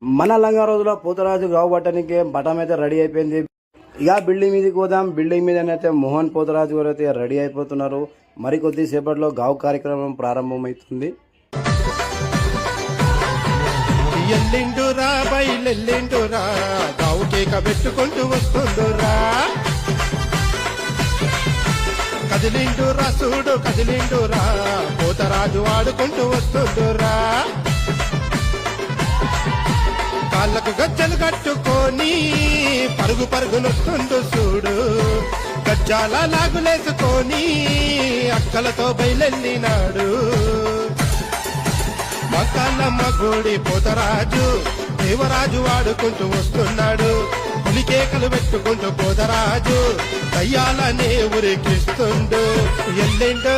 మన లంగా రోజులో పోతరాజు గావు పట్టడానికి బటం అయితే రెడీ అయిపోయింది. ఇక బిల్డింగ్ మీదకి పోదాం. బిల్డింగ్ మీదనైతే మోహన్ పోతరాజు గారు అయితే రెడీ అయిపోతున్నారు. మరికొద్ది సేపట్లో గావు కార్యక్రమం ప్రారంభమవుతుంది. ఎల్లిండురా బయలెల్లిండురా గావు కేక పెట్టుకుంటూ వస్తుండురా, కదిలిండురా చూడు కదిలిండురా పోతరాజు ఆడుకుంటూ వస్తుండురా. కాళ్ళకు గజ్జలు కట్టుకొని పరుగు పరుగునొస్తుండు చూడు, గజ్జాల లాగులేసుకొని అక్కలతో బయలెళ్ళినాడు. మకాలమ్మ గుడి పోతరాజు దేవరాజు ఆడుకుంటూ వస్తున్నాడు. పులికేకలు పెట్టుకుంటూ పోతరాజు దయ్యాలనే ఉరికిస్తుండు. ఎల్లిండు